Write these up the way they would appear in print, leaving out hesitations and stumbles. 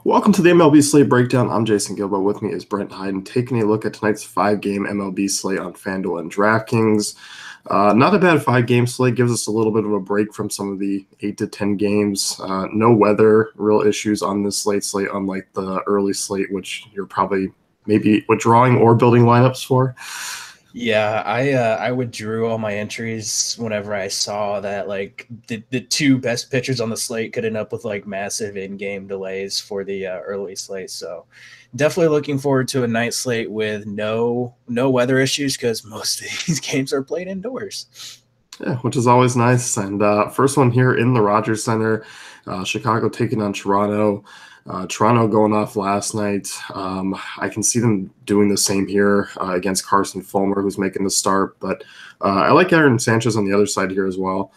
Welcome to the MLB Slate Breakdown. I'm Jason Gilbert. With me is Brent Hyden, taking a look at tonight's five-game MLB slate on FanDuel and DraftKings. Not a bad five-game slate. Gives us a little bit of a break from some of the 8 to 10 games. No weather, real issues on this slate, unlike the early slate, which you're probably maybe withdrawing or building lineups for. Yeah, I withdrew all my entries whenever I saw that like the two best pitchers on the slate could end up with like massive in-game delays for the early slate. So definitely looking forward to a night slate with no weather issues because most of these games are played indoors. Yeah, which is always nice. And first one here in the Rogers Center, Chicago taking on Toronto. Toronto going off last night. I can see them doing the same here against Carson Fulmer, who's making the start. But I like Aaron Sanchez on the other side here as well.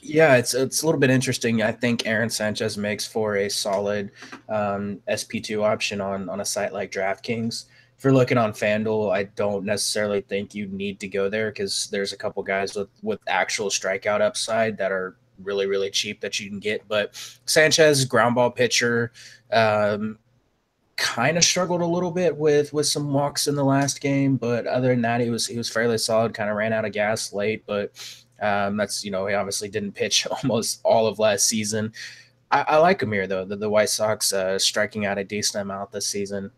Yeah, it's a little bit interesting. I think Aaron Sanchez makes for a solid SP2 option on a site like DraftKings. If you're looking on FanDuel, I don't necessarily think you need to go there because there's a couple guys with actual strikeout upside that are really, really cheap that you can get. But Sanchez, ground ball pitcher, kind of struggled a little bit with some walks in the last game. But other than that, he was fairly solid, kind of ran out of gas late. But that's, he obviously didn't pitch almost all of last season. I like him here, though. The White Sox striking out a decent amount this season.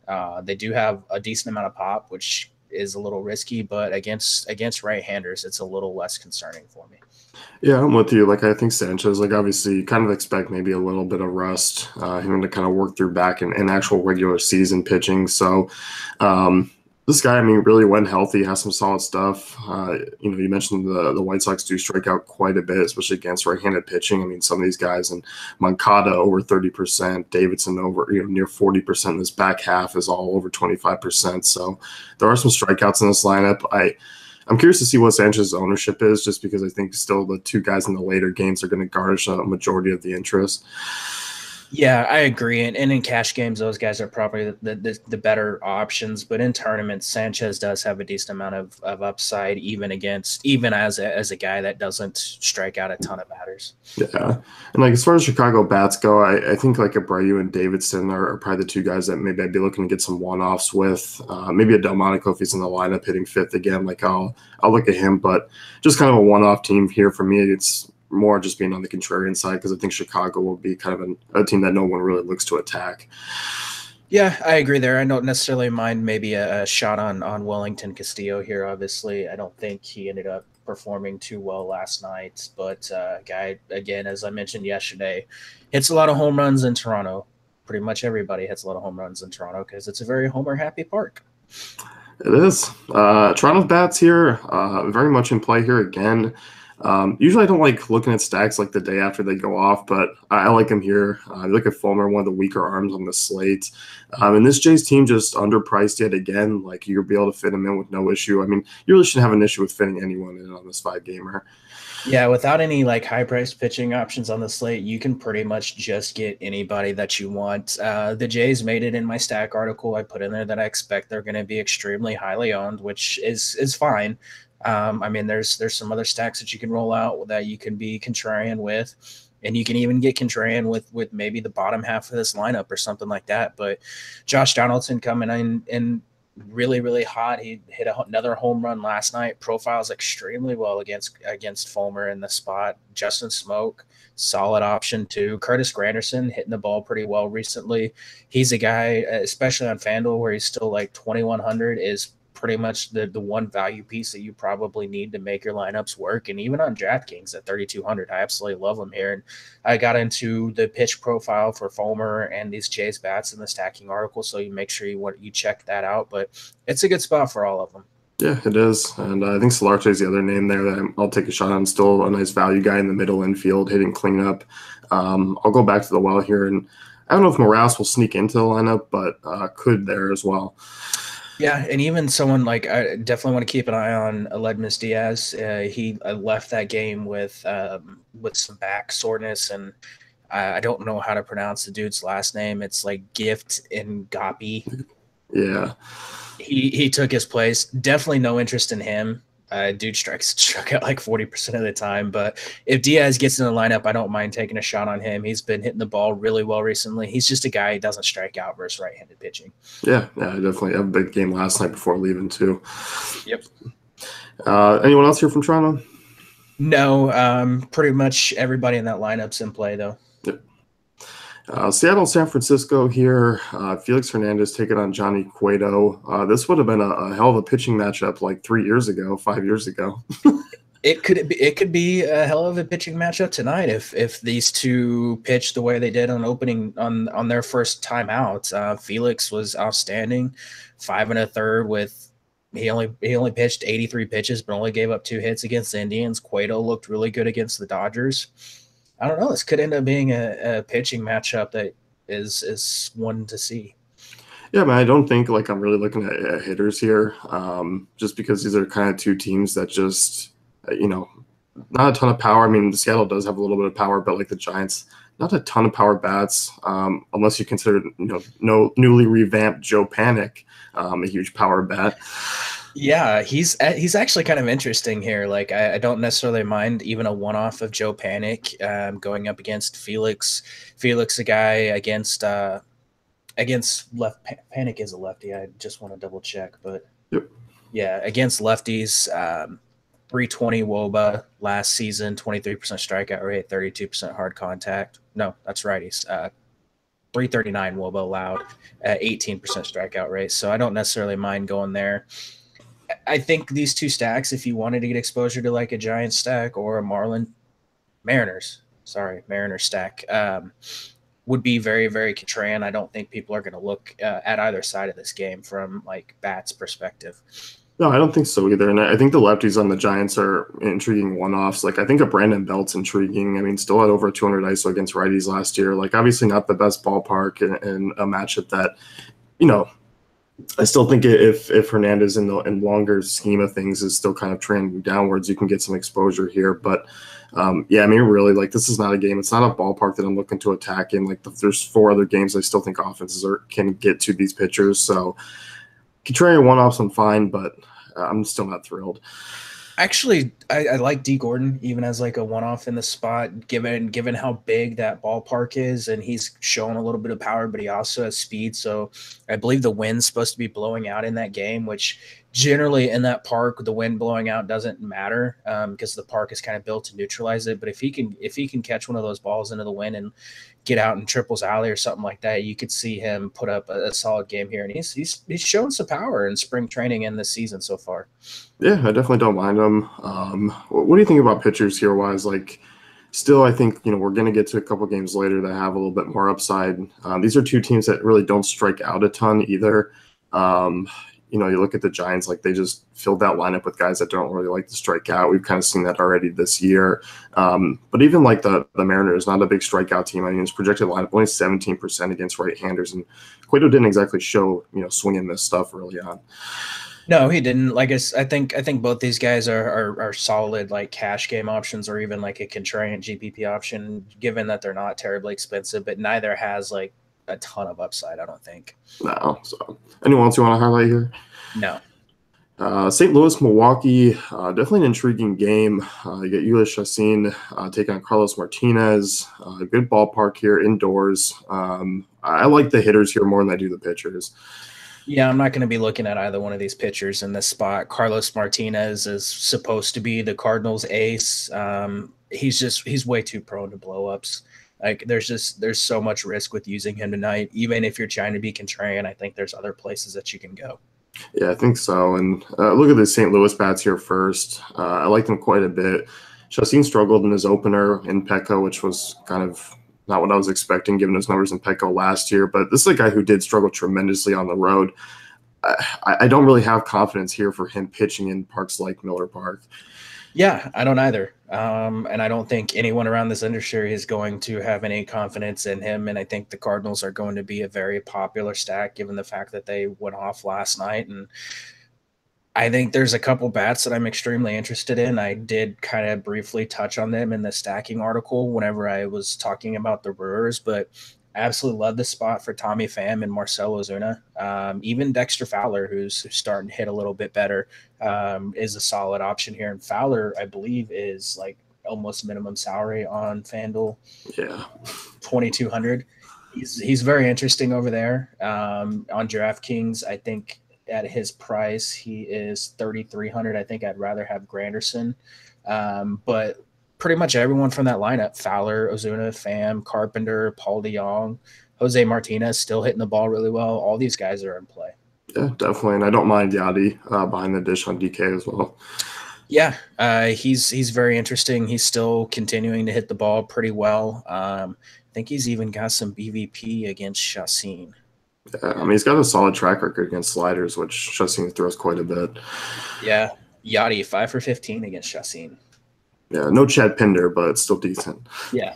They do have a decent amount of pop, which is a little risky, but against right-handers, it's a little less concerning for me. Yeah, I'm with you. Like, I think Sanchez, like, obviously, you kind of expect maybe a little bit of rust, him to kind of work through back in actual regular season pitching. So, this guy, I mean, really went healthy, has some solid stuff. You mentioned the White Sox do strike out quite a bit, especially against right-handed pitching. I mean, some of these guys, and Moncada over 30%, Davidson over near 40%. This back half is all over 25%. So there are some strikeouts in this lineup. I'm curious to see what Sanchez's ownership is, just because I think still the two guys in the later games are going to garnish a majority of the interest. Yeah, I agree. And in cash games, those guys are probably the better options. But in tournaments, Sanchez does have a decent amount of upside, even as a guy that doesn't strike out a ton of batters. Yeah. And like as far as Chicago bats go, I think like Abreu and Davidson are probably the two guys that maybe I'd be looking to get some one-offs with. Maybe a Delmonico if he's in the lineup hitting fifth again. Like I'll look at him, but just kind of a one-off team here for me. It's more just being on the contrarian side because I think Chicago will be kind of a team that no one really looks to attack. Yeah, I agree there. I don't necessarily mind maybe a shot on Wellington Castillo here. Obviously, I don't think he ended up performing too well last night. But guy, again, as I mentioned yesterday, hits a lot of home runs in Toronto. Pretty much everybody hits a lot of home runs in Toronto because it's a very homer-happy park. It is. Toronto's bats here, very much in play here again. Usually I don't like looking at stacks like the day after they go off, but I like him here. I look at Fulmer, one of the weaker arms on the slate. And this Jays team just underpriced yet again. Like you'll be able to fit him in with no issue. I mean, you really shouldn't have an issue with fitting anyone in on this 5-gamer. Yeah, without any like high-priced pitching options on the slate, you can pretty much just get anybody that you want. The Jays made it in my stack article. I put in there that I expect they're going to be extremely highly owned, which is fine. I mean, there's some other stacks that you can roll out that you can be contrarian with, and you can even get contrarian with maybe the bottom half of this lineup or something like that. But Josh Donaldson coming in and really, really hot. He hit another home run last night. Profiles extremely well against Fulmer in the spot. Justin Smoke, solid option too. Curtis Granderson hitting the ball pretty well recently. He's a guy, especially on FanDuel, where he's still like 2,100, is pretty much the one value piece that you probably need to make your lineups work. And even on DraftKings at 3,200, I absolutely love him here. And I got into the pitch profile for Fulmer and these Jays bats in the stacking article, so you make sure you check that out. But it's a good spot for all of them. Yeah, it is. And I think Solarte is the other name there that I'll take a shot on. Still a nice value guy in the middle infield, hitting cleanup. I'll go back to the well here. And I don't know if Morales will sneak into the lineup, but could there as well. Yeah, and even someone like I definitely want to keep an eye on Aledmus Diaz. He left that game with some back soreness, and I don't know how to pronounce the dude's last name. It's like Gift Ngapi. Yeah. He took his place. Definitely no interest in him. Dude struck out like 40% of the time. But if Diaz gets in the lineup, I don't mind taking a shot on him. He's been hitting the ball really well recently. He's just a guy who doesn't strike out versus right-handed pitching. Yeah, I definitely have a big game last night before leaving too. Yep. Anyone else here from Toronto? No, pretty much everybody in that lineup's in play though. Yep. Seattle, San Francisco here. Felix Hernandez taking on Johnny Cueto. This would have been a hell of a pitching matchup like 5 years ago. It could be a hell of a pitching matchup tonight if these two pitch the way they did on their first time out. Felix was outstanding, 5 1/3 with he only pitched 83 pitches but only gave up 2 hits against the Indians. Cueto looked really good against the Dodgers. I don't know. This could end up being a pitching matchup that is one to see. Yeah, man, I don't think like I'm really looking at hitters here, just because these are kind of two teams that just not a ton of power. I mean, Seattle does have a little bit of power, but like the Giants, not a ton of power bats, unless you consider no newly revamped Joe Panic a huge power bat. Yeah, he's actually kind of interesting here. Like I don't necessarily mind even a one-off of Joe Panic going up against Felix. Felix, a guy against left. Panic is a lefty. I just want to double check, but yep. Yeah, against lefties, 320 WOBA last season, 23% strikeout rate, 32% hard contact. No, that's righties. 339 WOBA allowed, 18% strikeout rate. So I don't necessarily mind going there. I think these two stacks, if you wanted to get exposure to like a Giant stack or a Mariners stack, would be very, very contrarian. I don't think people are going to look at either side of this game from like bats perspective. No, I don't think so either. And I think the lefties on the Giants are intriguing one-offs. Like I think a Brandon Belt's intriguing. I mean, still had over 200 ISO against righties last year. Like obviously not the best ballpark and a matchup that, I still think if Hernandez in longer scheme of things is still kind of trending downwards, you can get some exposure here. But yeah, I mean, really, like this is not a game. It's not a ballpark that I'm looking to attack in. Like there's 4 other games I still think offenses can get to these pitchers. So contrarian one-offs, I'm fine, but I'm still not thrilled. Actually, I like D Gordon even as like a one-off in the spot, given how big that ballpark is, and he's shown a little bit of power, but he also has speed. So I believe the wind's supposed to be blowing out in that game, which generally in that park, the wind blowing out doesn't matter because the park is kind of built to neutralize it. But if he can catch one of those balls into the wind and get out in triples alley or something like that, you could see him put up a solid game here. And he's shown some power in spring training and this season so far. Yeah, I definitely don't mind him. What do you think about pitchers here wise? Like still, I think, we're going to get to a couple games later that have a little bit more upside. These are two teams that really don't strike out a ton either. You look at the Giants, like they just filled that lineup with guys that don't really like to strike out. We've kind of seen that already this year. But even like the Mariners, not a big strikeout team. I mean, it's projected lineup only 17% against right-handers, and Cueto didn't exactly show swing and miss stuff early on. No, he didn't. Like I think both these guys are solid like cash game options or even like a contrarian GPP option, given that they're not terribly expensive, but neither has like a ton of upside, I don't think. No. So anyone else you want to highlight here? No. St. Louis, Milwaukee, definitely an intriguing game. You get Ulyss Chassin taking on Carlos Martinez. Good ballpark here indoors. I like the hitters here more than I do the pitchers. Yeah, I'm not going to be looking at either one of these pitchers in this spot. Carlos Martinez is supposed to be the Cardinals' ace. He's way too prone to blowups. Like there's so much risk with using him tonight. Even if you're trying to be contrarian, I think there's other places that you can go. Yeah, I think so. And look at the St. Louis bats here first. I like them quite a bit. Chassin struggled in his opener in Petco, which was kind of not what I was expecting given his numbers in Petco last year. But this is a guy who did struggle tremendously on the road. I don't really have confidence here for him pitching in parks like Miller Park. Yeah, I don't either. And I don't think anyone around this industry is going to have any confidence in him. And I think the Cardinals are going to be a very popular stack given the fact that they went off last night. And I think there's a couple bats that I'm extremely interested in. I did kind of briefly touch on them in the stacking article whenever I was talking about the Brewers, but Absolutely love this spot for Tommy Pham and Marcell Ozuna. Even Dexter Fowler, who's starting to hit a little bit better, is a solid option here. And Fowler, I believe, is like almost minimum salary on FanDuel, Yeah. 2,200. He's very interesting over there. On DraftKings, I think at his price, he is 3,300. I think I'd rather have Granderson, but pretty much everyone from that lineup: Fowler, Ozuna, Pham, Carpenter, Paul DeJong, Jose Martinez, still hitting the ball really well. All these guys are in play. Yeah, definitely. And I don't mind Yachty behind the dish on DK as well. Yeah, he's very interesting. He's still continuing to hit the ball pretty well. I think he's even got some BVP against Chassin. Yeah, I mean, he's got a solid track record against sliders, which Chassin throws quite a bit. Yeah, Yachty 5 for 15 against Chassin. Yeah, no Chad Pinder, but it's still decent. Yeah.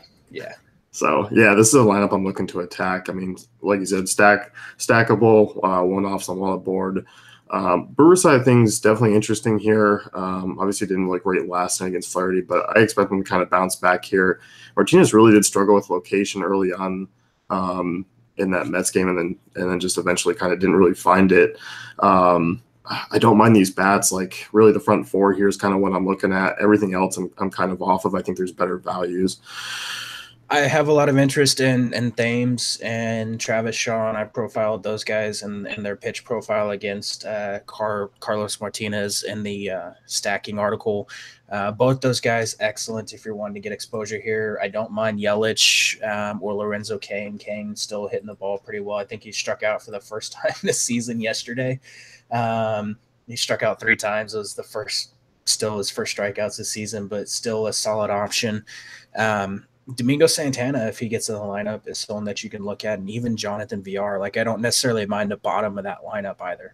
So, yeah, this is a lineup I'm looking to attack. I mean, like you said, stackable, one-offs on one board. Brewer side of things definitely interesting here. Obviously didn't look great last night against Flaherty, but I expect him to kind of bounce back here. Martinez really did struggle with location early on in that Mets game, and then just eventually kind of didn't really find it. I don't mind these bats. Like, really, the front four here is kind of what I'm looking at. Everything else I'm kind of off of. I think there's better values. I have a lot of interest in Thames and Travis Shaw. I profiled those guys and their pitch profile against Carlos Martinez in the stacking article. Both those guys, excellent if you're wanting to get exposure here. I don't mind Yelich or Lorenzo Kane still hitting the ball pretty well. I think he struck out for the first time this season yesterday. He struck out 3 times. It was still his first strikeouts this season, but still a solid option. Domingo Santana, if he gets in the lineup, is someone that you can look at, and even Jonathan VR. Like, I don't necessarily mind the bottom of that lineup either.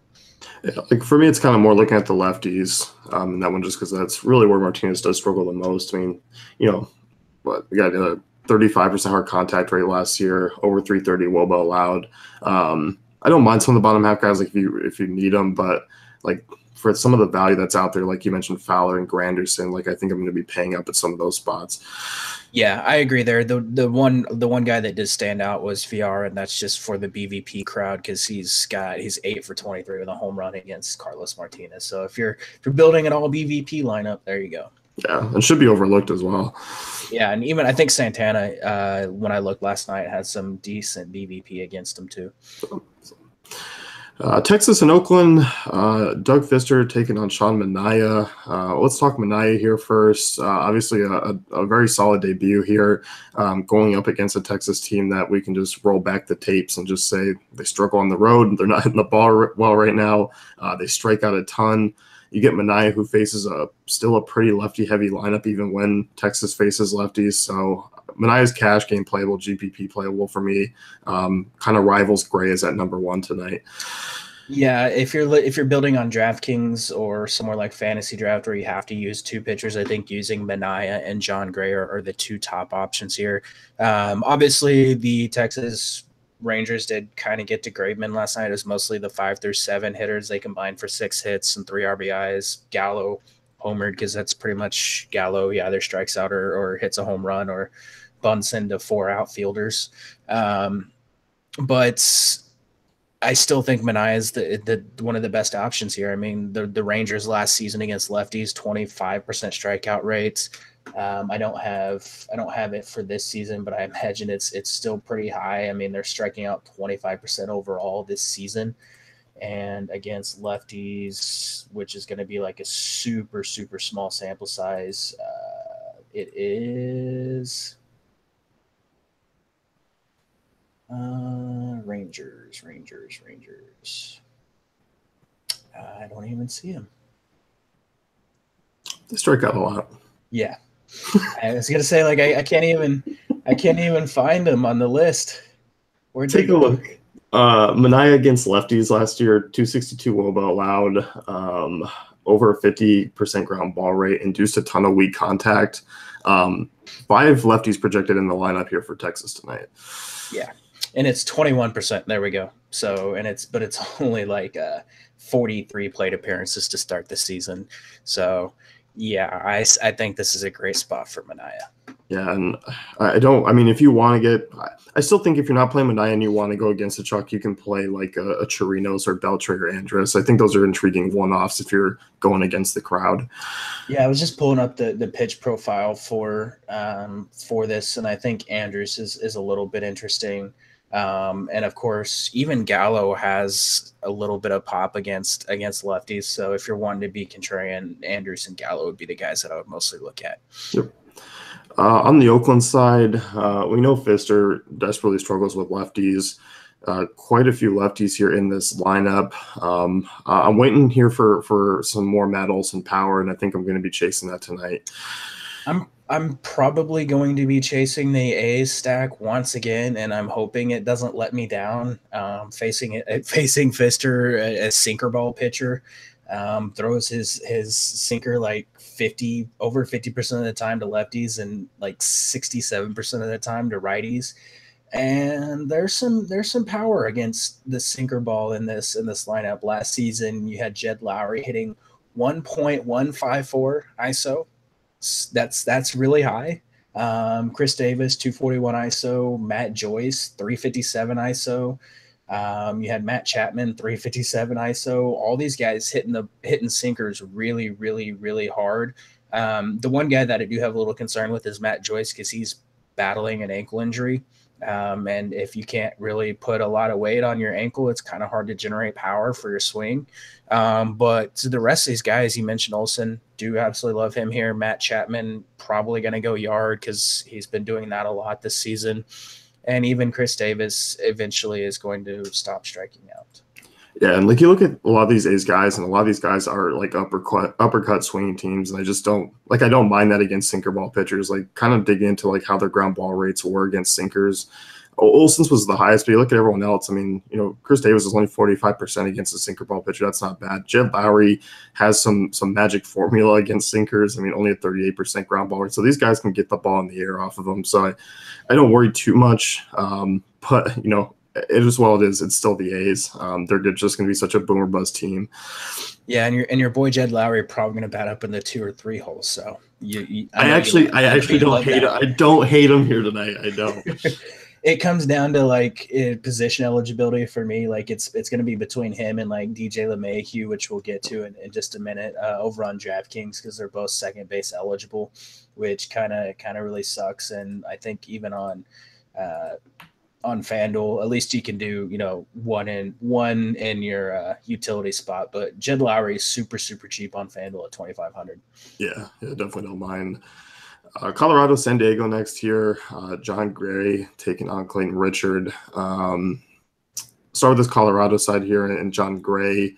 Yeah, like for me, it's kind of more looking at the lefties in that one, just because that's really where Martinez does struggle the most. I mean, we got a 35% hard contact rate last year, over 330 WOBA allowed. I don't mind some of the bottom half guys, like if you need them, but like for some of the value that's out there, like you mentioned, Fowler and Granderson, like I think I'm going to be paying up at some of those spots. Yeah, I agree there. The one guy that did stand out was VR, and that's just for the BVP crowd because he's 8 for 23 with a home run against Carlos Martinez. So if you're building an all BVP lineup, there you go. Yeah, and should be overlooked as well. Yeah, and even I think Santana, when I looked last night, had some decent BVP against him too. Texas and Oakland, Doug Fister taking on Sean Manaea. Let's talk Manaea here first. Obviously, a very solid debut here, going up against a Texas team that we can just roll back the tapes and just say they struggle on the road. They're not hitting the ball well right now. They strike out a ton. You get Manaea, who faces still a pretty lefty-heavy lineup, even when Texas faces lefties. So Manaea's cash game playable, GPP playable for me. Kind of rivals Gray as at number 1 tonight. Yeah, if you're building on DraftKings or somewhere like Fantasy Draft where you have to use 2 pitchers, I think using Manaea and John Gray are the 2 top options here. Obviously, the Texas Rangers did kind of get to Graveman last night. It was mostly the 5 through 7 hitters. They combined for 6 hits and 3 RBIs. Gallo homered because that's pretty much Gallo. He either strikes out or hits a home run or bunts into 4 outfielders. But I still think Manaea is the one of the best options here. I mean, the Rangers last season against lefties, 25% strikeout rates. I don't have it for this season, but I imagine it's still pretty high. I mean, they're striking out 25% overall this season, and against lefties, which is going to be like a super, super small sample size. It is Rangers. I don't even see him. They strike out a lot. Yeah. I was gonna say, like, I can't even find him on the list. Take a look. Manaea against lefties last year, 262 WOBA allowed, over a 50% ground ball rate, induced a ton of weak contact. 5 lefties projected in the lineup here for Texas tonight. Yeah, and it's 21%. There we go. So, but it's only like 43 plate appearances to start the season. So, yeah, I think this is a great spot for Manaea. Yeah, and I mean, if you want to get, I still think if you're not playing Mania and you want to go against a Chuck, you can play like a Chirinos or Beltre or Andrus. I think those are intriguing one-offs if you're going against the crowd. Yeah, I was just pulling up the pitch profile for this, and I think Andrews is a little bit interesting. And of course, even Gallo has a little bit of pop against lefties. So if you're wanting to be contrarian, Andrews and Gallo would be the guys that I would mostly look at. Yep. On the Oakland side, we know Fister desperately struggles with lefties. Quite a few lefties here in this lineup. I'm waiting here for some more Matt Olson power, and I think I'm going to be chasing that tonight. I'm probably going to be chasing the A's stack once again, and I'm hoping it doesn't let me down. Facing Fister, a sinker ball pitcher, throws his sinker like over 50% of the time to lefties and like 67% of the time to righties. And there's some power against the sinker ball in this lineup. Last season, you had Jed Lowry hitting 1.154 ISO. That's really high. Chris Davis 241 ISO, Matt Joyce 357 ISO. You had Matt Chapman 357 ISO. All these guys hitting sinkers really, really, really hard. The one guy that I do have a little concern with is Matt Joyce because he's battling an ankle injury. And if you can't really put a lot of weight on your ankle, it's kind of hard to generate power for your swing. But the rest of these guys, you mentioned Olson, do absolutely love him here. Matt Chapman, probably going to go yard because he's been doing that a lot this season. And even Chris Davis eventually is going to stop striking out. Yeah, and like you look at a lot of these A's guys, and a lot of these guys are like uppercut swinging teams, and I just don't like. I don't mind that against sinker ball pitchers. Like, kind of dig into like how their ground ball rates were against sinkers. Olson's was the highest, but you look at everyone else. I mean, Chris Davis is only 45% against a sinker ball pitcher. That's not bad. Jed Lowry has some magic formula against sinkers. I mean, only a 38% ground ball rate. So these guys can get the ball in the air off of them. So I don't worry too much. But it is what it is. It's still the A's. They're just going to be such a boomer bust team. Yeah, and your boy Jed Lowry probably going to bat up in the 2 or 3 holes. So I actually don't hate it. I don't hate him here tonight. I don't. It comes down to like position eligibility for me. Like it's going to be between him and like DJ LeMahieu, which we'll get to in just a minute, over on DraftKings because they're both second base eligible, which kind of really sucks. And I think even on FanDuel, at least you can do one in your utility spot. But Jed Lowry is super cheap on FanDuel at 2,500. Yeah, definitely don't mind. Colorado, San Diego next here. John Gray taking on Clayton Richard. Start with this Colorado side here and John Gray.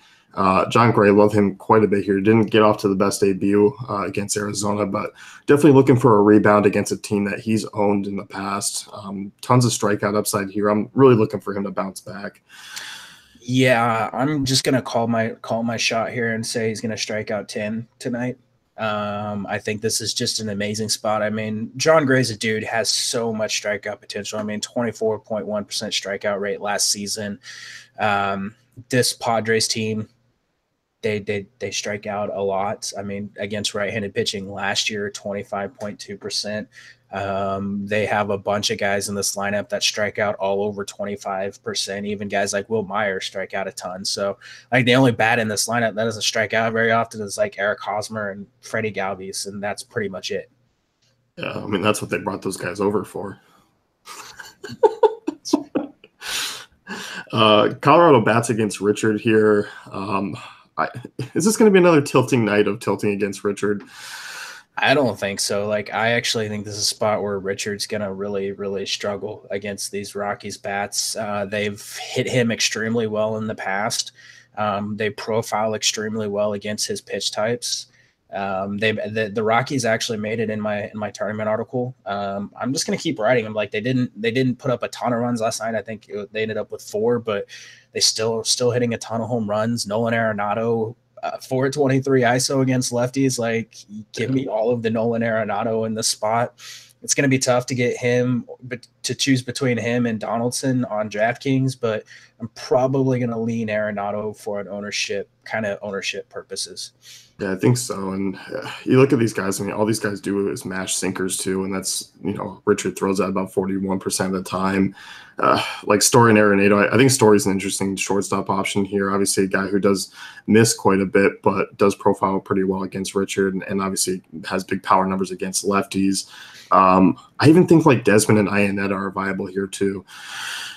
John Gray, love him quite a bit here. Didn't get off to the best debut against Arizona, but definitely looking for a rebound against a team that he's owned in the past. Tons of strikeout upside here. I'm really looking for him to bounce back. Yeah, I'm just gonna call my shot here and say he's gonna strike out 10 tonight. I think this is just an amazing spot. I mean, John Gray's a dude, has so much strikeout potential. I mean, 24.1% strikeout rate last season. This Padres team, they strike out a lot. I mean, against right-handed pitching last year, 25.2%. They have a bunch of guys in this lineup that strike out all over 25%. Even guys like Will Myers strike out a ton. So, like, the only bat in this lineup that doesn't strike out very often is like Eric Hosmer and Freddie Galvis, and that's pretty much it. Yeah, I mean, that's what they brought those guys over for. Colorado bats against Richard here. Is this going to be another tilting night of tilting against Richard? I don't think so. Like, I actually think this is a spot where Richard's going to really struggle against these Rockies bats. They've hit him extremely well in the past. They profile extremely well against his pitch types. The Rockies actually made it in my tournament article. I'm just going to keep writing them. Like, they didn't put up a ton of runs last night. I think they ended up with 4, but they still hitting a ton of home runs. Nolan Arenado, 423 ISO against lefties. Like, give me all of the Nolan Arenado in the spot. It's going to be tough to get him, but to choose between him and Donaldson on DraftKings. But I'm probably going to lean Arenado for an ownership purposes. Yeah, I think so. And you look at these guys, I mean, all these guys do is mash sinkers too. And that's, Richard throws that about 41% of the time. Like Story and Arenado, I think Story's an interesting shortstop option here. Obviously, a guy who does miss quite a bit, but does profile pretty well against Richard and obviously has big power numbers against lefties. I even think like Desmond and Ionetta are viable here too.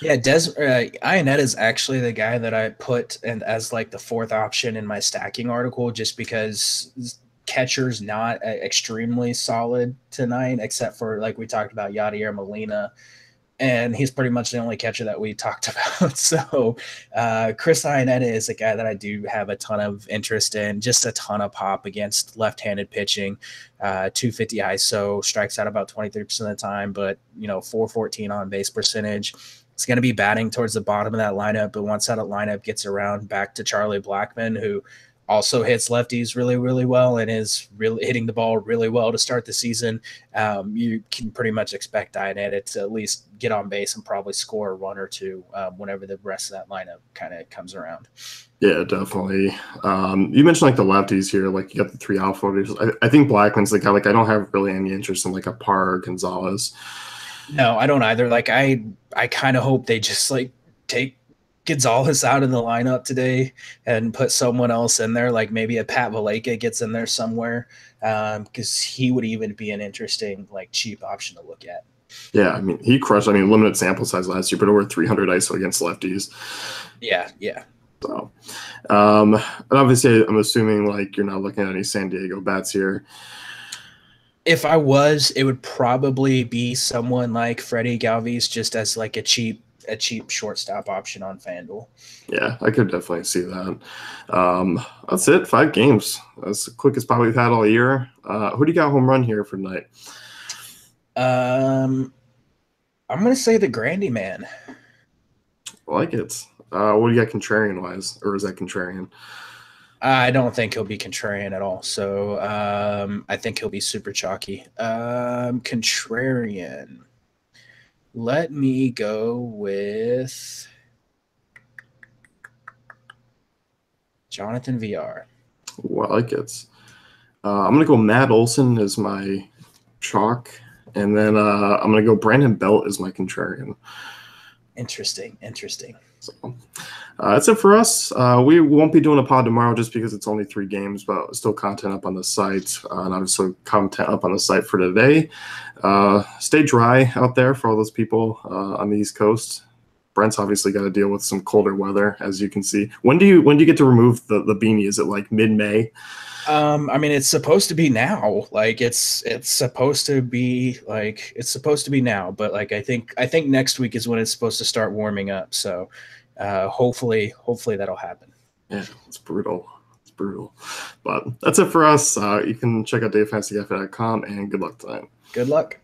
Yeah, Ionetta is actually the guy that I put in as like the fourth option in my stacking article, just because catcher's not extremely solid tonight, except for like we talked about Yadier Molina, and he's pretty much the only catcher that we talked about. So Chris Ionetta is a guy that I do have a ton of interest in, just a ton of pop against left-handed pitching, 250 ISO, strikes out about 23% of the time, but 414 on base percentage. It's going to be batting towards the bottom of that lineup, but once that lineup gets around back to Charlie Blackmon, who also hits lefties really, really well and is really hitting the ball really well to start the season, you can pretty much expect Ionetta to at least get on base and probably score a run or two whenever the rest of that lineup kind of comes around. Yeah, definitely. You mentioned like the lefties here, like you got the three outfielders. I think Blackman's the guy, like I don't have really any interest in like a Parr or Gonzalez. No, I don't either. Like I kind of hope they just like take Gonzalez out of the lineup today and put someone else in there, like maybe a Pat Valleca gets in there somewhere, because he would even be an interesting like cheap option to look at. Yeah, I mean he crushed. I mean limited sample size last year, but over 300 ISO against lefties. Yeah. So, and obviously I'm assuming like you're not looking at any San Diego bats here. If I was, it would probably be someone like Freddie Galvis, just as like a cheap shortstop option on FanDuel. Yeah, I could definitely see that. That's it. 5 games. That's the quickest pod we've had all year. Who do you got home run here for tonight? I'm gonna say the Grandy Man. I like it. What do you got contrarian wise, or is that contrarian? I don't think he'll be contrarian at all. So I think he'll be super chalky. Contrarian. Let me go with Jonathan VR. Well, I like it. I'm going to go Matt Olson as my chalk, and then I'm going to go Brandon Belt as my contrarian. Interesting. So that's it for us. We won't be doing a pod tomorrow just because it's only 3 games, but still content up on the site, and obviously content up on the site for today. Stay dry out there for all those people on the East Coast. Brent's obviously got to deal with some colder weather, as you can see. When do you get to remove the beanie? Is it like mid-May? I mean, it's supposed to be now. Like it's supposed to be now. But like I think next week is when it's supposed to start warming up. So hopefully that'll happen. Yeah, it's brutal. But that's it for us. You can check out DaveFantasyCafe.com and good luck tonight. Good luck.